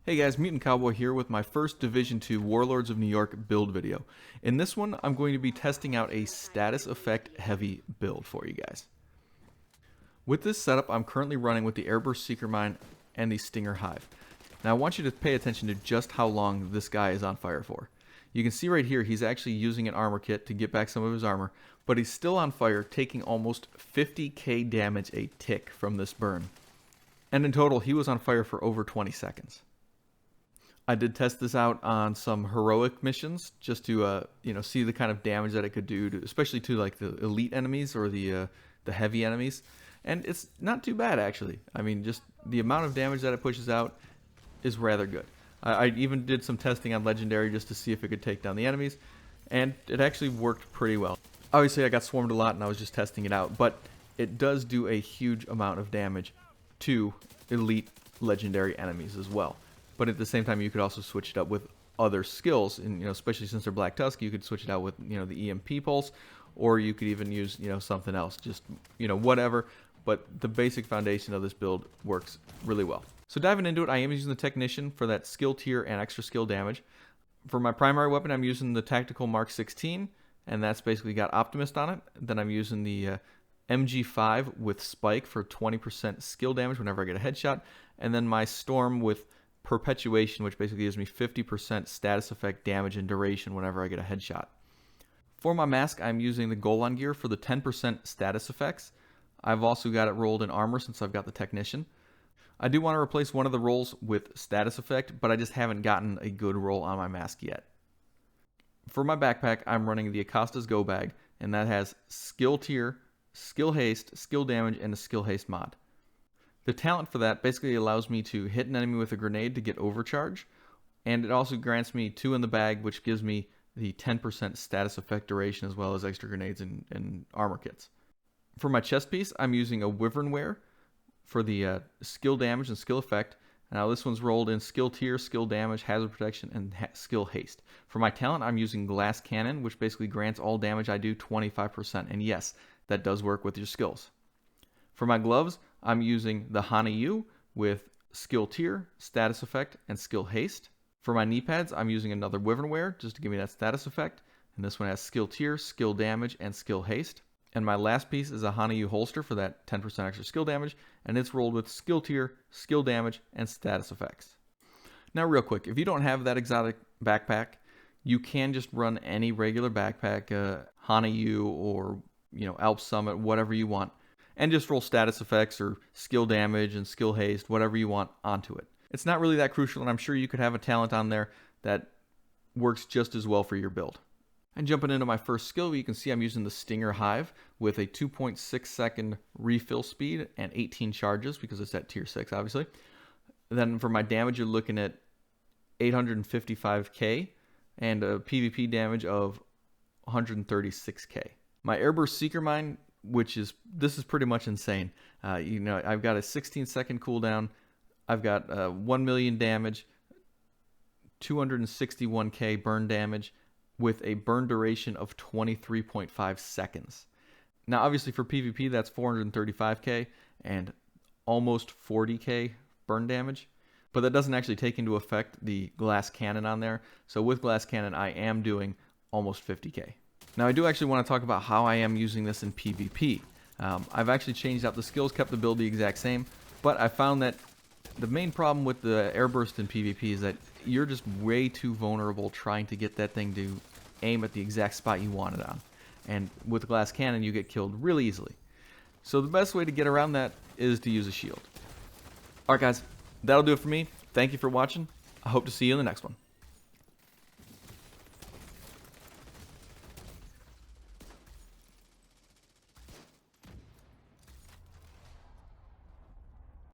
Hey guys, Mutantcowboy here with my first Division 2 Warlords of New York build video. In this one, I'm going to be testing out a status effect heavy build for you guys. With this setup, I'm currently running with the Airburst Seeker Mine and the Stinger Hive. Now I want you to pay attention to just how long this guy is on fire for. You can see right here, he's actually using an armor kit to get back some of his armor, but he's still on fire, taking almost 50k damage a tick from this burn. And in total, he was on fire for over 20 seconds. I did test this out on some heroic missions just to see the kind of damage that it could do, especially to like the elite enemies or the heavy enemies, and it's not too bad actually. I mean, just the amount of damage that it pushes out is rather good. I even did some testing on legendary just to see if it could take down the enemies, and it actually worked pretty well. Obviously, I got swarmed a lot, and I was just testing it out, but it does do a huge amount of damage to elite legendary enemies as well. But at the same time, you could also switch it up with other skills, and especially since they're Black Tusk, you could switch it out with the EMP pulse, or you could even use something else, just whatever. But the basic foundation of this build works really well. So diving into it, I am using the Technician for that skill tier and extra skill damage. For my primary weapon, I'm using the Tactical Mark 16, and that's basically got Optimist on it. Then I'm using the MG5 with Spike for 20% skill damage whenever I get a headshot, and then my Storm with Perpetuation, which basically gives me 50% status effect damage and duration whenever I get a headshot. For my mask, I'm using the Golan gear for the 10% status effects. I've also got it rolled in armor since I've got the Technician. I do want to replace one of the rolls with status effect, but I just haven't gotten a good roll on my mask yet. For my backpack, I'm running the Acosta's Go Bag, and that has skill tier, skill haste, skill damage, and a skill haste mod. The talent for that basically allows me to hit an enemy with a grenade to get overcharge, and it also grants me 2 in the bag, which gives me the 10% status effect duration as well as extra grenades and armor kits. For my chest piece, I'm using a Wyvern Wear for the skill damage and skill effect. Now this one's rolled in skill tier, skill damage, hazard protection, and skill haste. For my talent, I'm using Glass Cannon, which basically grants all damage I do 25%, and yes, that does work with your skills. For my gloves, I'm using the Hana Yu with skill tier, status effect, and skill haste. For my knee pads, I'm using another Wyvern Wear just to give me that status effect, and this one has skill tier, skill damage, and skill haste. And my last piece is a Hana Yu holster for that 10% extra skill damage, and it's rolled with skill tier, skill damage, and status effects. Now real quick, if you don't have that exotic backpack, you can just run any regular backpack, Hana Yu or Alp Summit, whatever you want, and just roll status effects or skill damage and skill haste, whatever you want, onto it. It's not really that crucial, and I'm sure you could have a talent on there that works just as well for your build. And jumping into my first skill, you can see I'm using the Stinger Hive with a 2.6 second refill speed and 18 charges because it's at tier 6, obviously. Then for my damage, you're looking at 855k and a PvP damage of 136k. My Airburst Seeker Mine, this is pretty much insane. I've got a 16-second cooldown. I've got 1 million damage, 261k burn damage, with a burn duration of 23.5 seconds. Now, obviously for PvP, that's 435k and almost 40k burn damage, but that doesn't actually take into effect the Glass Cannon on there. So with Glass Cannon, I am doing almost 50k. Now, I do actually want to talk about how I am using this in PvP. I've actually changed out the skills, kept the build the exact same, but I found that the main problem with the Airburst in PvP is that you're just way too vulnerable trying to get that thing to aim at the exact spot you want it on. And with Glass Cannon, you get killed really easily. So the best way to get around that is to use a shield. Alright guys, that'll do it for me. Thank you for watching. I hope to see you in the next one.